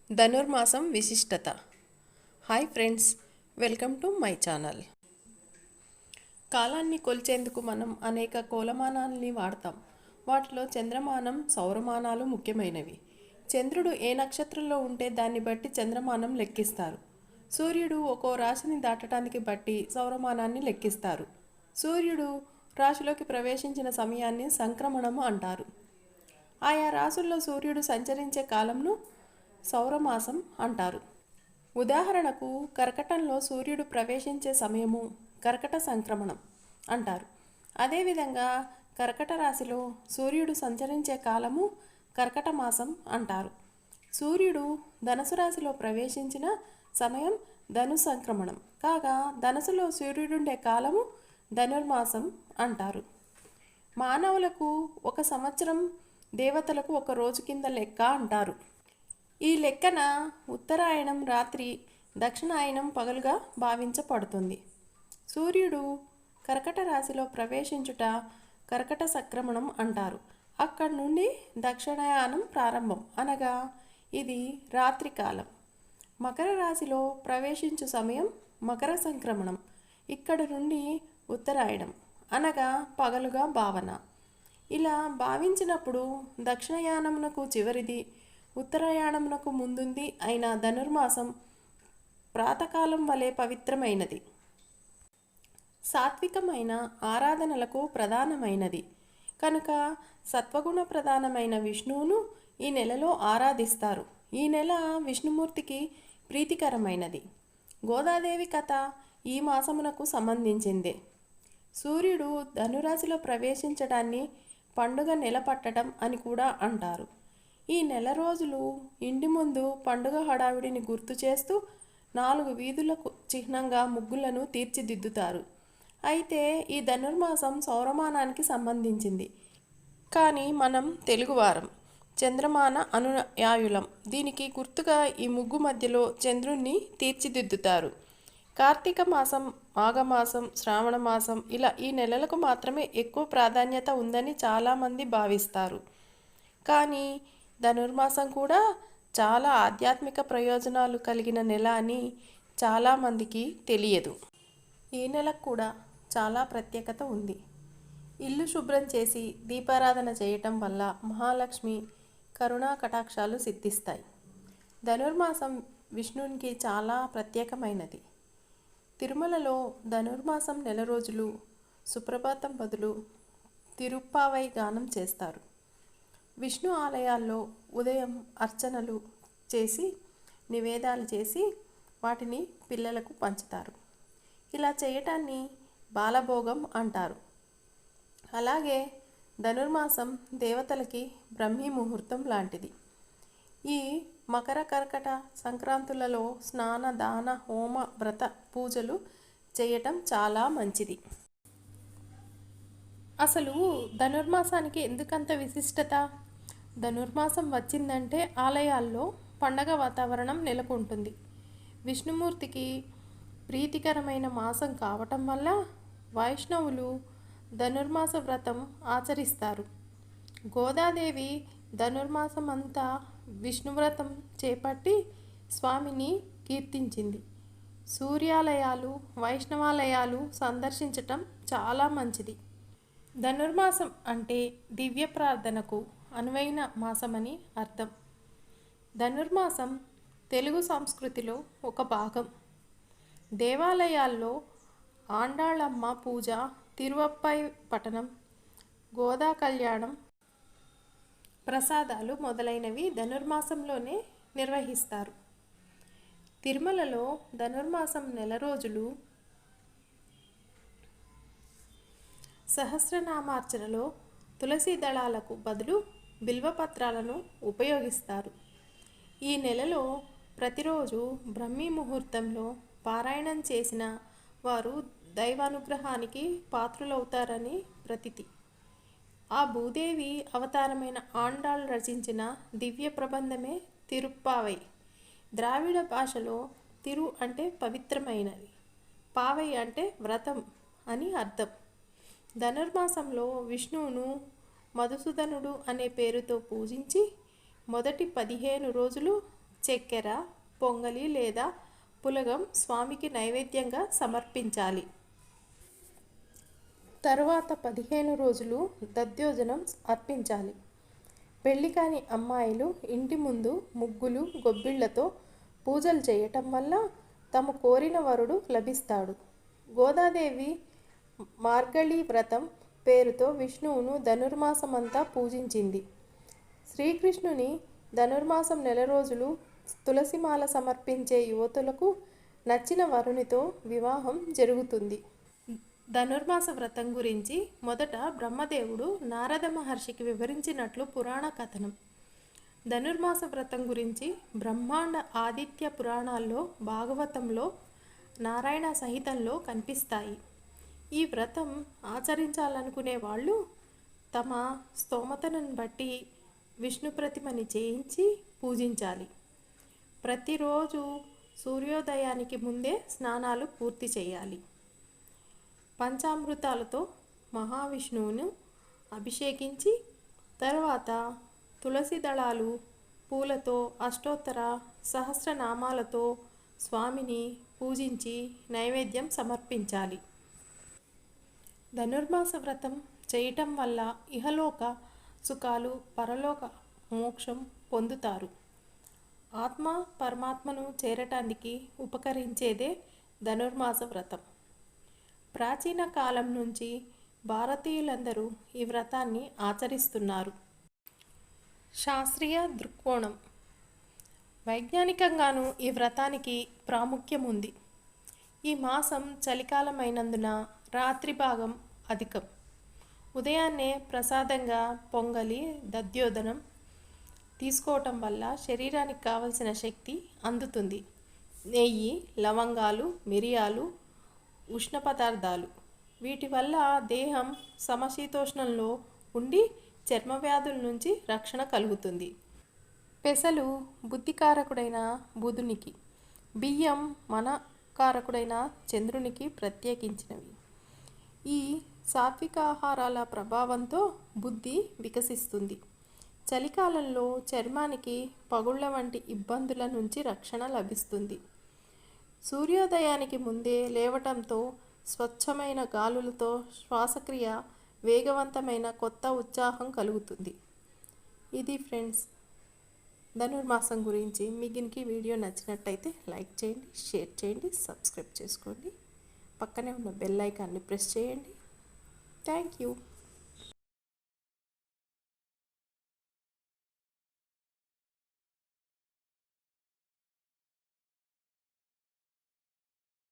ధనుర్మాసం విశిష్టత. Hi friends, welcome to my channel. కాలాన్ని కొలిచేందుకు మనం అనేక కోలమానాల్ని వాడతాం. వాటిలో చంద్రమానం, సౌరమానాలు ముఖ్యమైనవి. చంద్రుడు ఏ నక్షత్రంలో ఉంటే దాన్ని బట్టి చంద్రమానం లెక్కిస్తారు. సూర్యుడు ఒక్కో రాశిని దాటడానికి బట్టి సౌరమానాన్ని లెక్కిస్తారు. సూర్యుడు రాశిలోకి ప్రవేశించిన సమయాన్ని సంక్రమణము అంటారు. ఆయా రాశుల్లో సూర్యుడు సంచరించే కాలంను సౌరమాసం అంటారు. ఉదాహరణకు కర్కటంలో సూర్యుడు ప్రవేశించే సమయము కర్కట సంక్రమణం అంటారు. అదేవిధంగా కర్కట రాశిలో సూర్యుడు సంచరించే కాలము కర్కట మాసం అంటారు. సూర్యుడు ధనుసు రాశిలో ప్రవేశించిన సమయం ధను సంక్రమణం కాగా ధనుసులో సూర్యుడుండే కాలము ధనుర్మాసం అంటారు. మానవులకు ఒక సంవత్సరం, దేవతలకు ఒక రోజు కింద లెక్క అంటారు. ఈ లెక్కన ఉత్తరాయణం రాత్రి, దక్షిణాయనం పగలుగా భావించబడుతుంది. సూర్యుడు కర్కట రాశిలో ప్రవేశించుట కర్కట సంక్రమణం అంటారు. అక్కడి నుండి దక్షిణాయనం ప్రారంభం అనగా ఇది రాత్రి కాలం. మకర రాశిలో ప్రవేశించు సమయం మకర సంక్రమణం. ఇక్కడి నుండి ఉత్తరాయణం అనగా పగలుగా భావన. ఇలా భావించినప్పుడు దక్షిణాయనమునకు చివరిది, ఉత్తరాయణమునకు ముందుంది అయిన ధనుర్మాసం ప్రాతకాలం వలె పవిత్రమైనది. సాత్వికమైన ఆరాధనలకు ప్రధానమైనది కనుక సత్వగుణ ప్రధానమైన విష్ణువును ఈ నెలలో ఆరాధిస్తారు. ఈ నెల విష్ణుమూర్తికి ప్రీతికరమైనది. గోదాదేవి కథ ఈ మాసమునకు సంబంధించిందే. సూర్యుడు ధనురాశిలో ప్రవేశించడాన్ని పండుగ నెల పట్టడం అని కూడా అంటారు. ఈ నెల రోజులు ఇంటి ముందు పండుగ హడావిడిని గుర్తు చేస్తూ 4 వీధులకు చిహ్నంగా ముగ్గులను తీర్చిదిద్దుతారు. అయితే ఈ ధనుర్మాసం సౌరమానానికి సంబంధించింది. కానీ మనం తెలుగువారం చంద్రమాన అనుయాయులం. దీనికి గుర్తుగా ఈ ముగ్గు మధ్యలో చంద్రుణ్ణి తీర్చిదిద్దుతారు. కార్తీక మాసం, మాఘమాసం, శ్రావణ మాసం ఇలా ఈ నెలలకు మాత్రమే ఎక్కువ ప్రాధాన్యత ఉందని చాలామంది భావిస్తారు. కానీ ధనుర్మాసం కూడా చాలా ఆధ్యాత్మిక ప్రయోజనాలు కలిగిన నెల అని చాలామందికి తెలియదు. ఈ నెలకు కూడా చాలా ప్రత్యేకత ఉంది. ఇల్లు శుభ్రం చేసి దీపారాధన చేయటం వల్ల మహాలక్ష్మి కరుణా కటాక్షాలు సిద్ధిస్తాయి. ధనుర్మాసం విష్ణునికి చాలా ప్రత్యేకమైనది. తిరుమలలో ధనుర్మాసం నెల రోజులు సుప్రభాతం బదులు తిరుప్పావై గానం చేస్తారు. విష్ణు ఆలయాల్లో ఉదయం అర్చనలు చేసి నివేదాలు చేసి వాటిని పిల్లలకు పంచుతారు. ఇలా చేయటాన్ని బాలభోగం అంటారు. అలాగే ధనుర్మాసం దేవతలకి బ్రహ్మీ ముహూర్తం లాంటిది. ఈ మకర, కర్కట సంక్రాంతులలో స్నాన, దాన, హోమ, వ్రత పూజలు చేయటం చాలా మంచిది. అసలు ధనుర్మాసానికి ఎందుకంత విశిష్టత? ధనుర్మాసం వచ్చిందంటే ఆలయాల్లో పండగ వాతావరణం నెలకొంటుంది. విష్ణుమూర్తికి ప్రీతికరమైన మాసం కావటం వల్ల వైష్ణవులు ధనుర్మాస వ్రతం ఆచరిస్తారు. గోదాదేవి ధనుర్మాసం అంతా విష్ణువ్రతం చేపట్టి స్వామిని కీర్తించింది. సూర్యాలయాలు, వైష్ణవాలయాలు సందర్శించటం చాలా మంచిది. ధనుర్మాసం అంటే దివ్య ప్రార్థనకు అనువైన మాసమని అర్థం. ధనుర్మాసం తెలుగు సంస్కృతిలో ఒక భాగం. దేవాలయాల్లో ఆండాళమ్మ పూజ, తిరువప్పై పఠనం, గోదా కళ్యాణం, ప్రసాదాలు మొదలైనవి ధనుర్మాసంలోనే నిర్వహిస్తారు. తిరుమలలో ధనుర్మాసం నెల రోజులు సహస్రనామార్చనలో తులసి దళాలకు బదులు బిల్వపత్రాలను ఉపయోగిస్తారు. ఈ నెలలో ప్రతిరోజు బ్రహ్మీ ముహూర్తంలో పారాయణం చేసిన వారు దైవానుగ్రహానికి పాత్రులవుతారని ప్రతీతి. ఆ భూదేవి అవతారమైన ఆండాళ్ రచించిన దివ్య ప్రబంధమే తిరుప్పావై. ద్రావిడ భాషలో తిరు అంటే పవిత్రమైనది, పావై అంటే వ్రతం అని అర్థం. ధనుర్మాసంలో విష్ణువును మధుసూదనుడు అనే పేరుతో పూజించి మొదటి 15 రోజులు చక్కెర, పొంగలి లేదా పులగం స్వామికి నైవేద్యంగా సమర్పించాలి. తరువాత 15 రోజులు దధ్యోజనం అర్పించాలి. పెళ్లి కాని అమ్మాయిలు ఇంటి ముందు ముగ్గులు, గొబ్బిళ్లతో పూజలు చేయటం వల్ల తమ కోరిన వరుడు లభిస్తాడు. గోదాదేవి మార్గళి వ్రతం పేరుతో విష్ణువును ధనుర్మాసమంతా పూజించింది. శ్రీకృష్ణుని ధనుర్మాసం నెల రోజులు తులసిమాల సమర్పించే యువతులకు నచ్చిన వరునితో వివాహం జరుగుతుంది. ధనుర్మాస వ్రతం గురించి మొదట బ్రహ్మదేవుడు నారద మహర్షికి వివరించినట్లు పురాణ కథనం. ధనుర్మాస వ్రతం గురించి బ్రహ్మాండ ఆదిత్య పురాణాల్లో, భాగవతంలో, నారాయణ సహితంలో కనిపిస్తాయి. ఈ వ్రతం ఆచరించాలనుకునే వాళ్ళు తమ స్తోమతను బట్టి విష్ణు ప్రతిమని చేయించి పూజించాలి. ప్రతిరోజు సూర్యోదయానికి ముందే స్నానాలు పూర్తి చేయాలి. పంచామృతాలతో మహావిష్ణువును అభిషేకించి తర్వాత తులసి దళాలు, పూలతో, అష్టోత్తర సహస్రనామాలతో స్వామిని పూజించి నైవేద్యం సమర్పించాలి. ధనుర్మాస వ్రతం చేయటం వల్ల ఇహలోక సుఖాలు, పరలోక మోక్షం పొందుతారు. ఆత్మ పరమాత్మను చేరటానికి ఉపకరించేదే ధనుర్మాస వ్రతం. ప్రాచీన కాలం నుంచి భారతీయులందరూ ఈ వ్రతాన్ని ఆచరిస్తున్నారు. శాస్త్రీయ దృక్కోణం. వైజ్ఞానికంగానూ ఈ వ్రతానికి ప్రాముఖ్యం ఉంది. ఈ మాసం చలికాలమైనందున రాత్రి భాగం అధికం. ఉదయాన్నే ప్రసాదంగా పొంగలి, దధ్యోదనం తీసుకోవటం వల్ల శరీరానికి కావలసిన శక్తి అందుతుంది. నెయ్యి, లవంగాలు, మిరియాలు ఉష్ణ పదార్థాలు. వీటి వల్ల దేహం సమశీతోష్ణంలో ఉండి చర్మ వ్యాధుల నుంచి రక్షణ కలుగుతుంది. పెసలు బుద్ధికారకుడైన బుధునికి, బియ్యం మనకారకుడైన చంద్రునికి ప్రత్యేకించినవి. ఈ సాత్వికాహారాల ప్రభావంతో బుద్ధి వికసిస్తుంది. చలికాలంలో చర్మానికి పగుళ్ల వంటి ఇబ్బందుల నుంచి రక్షణ లభిస్తుంది. సూర్యోదయానికి ముందే లేవటంతో స్వచ్ఛమైన గాలులతో శ్వాసక్రియ వేగవంతమైన కొత్త ఉత్సాహం కలుగుతుంది. ఇది ఫ్రెండ్స్ ధనుర్మాసం గురించి. మీకు ఈ వీడియో నచ్చినట్టయితే లైక్ చేయండి, షేర్ చేయండి, సబ్స్క్రైబ్ చేసుకోండి. పక్కనే ఉన్న బెల్ ఐకాన్ని ప్రెస్ చేయండి. Thank you.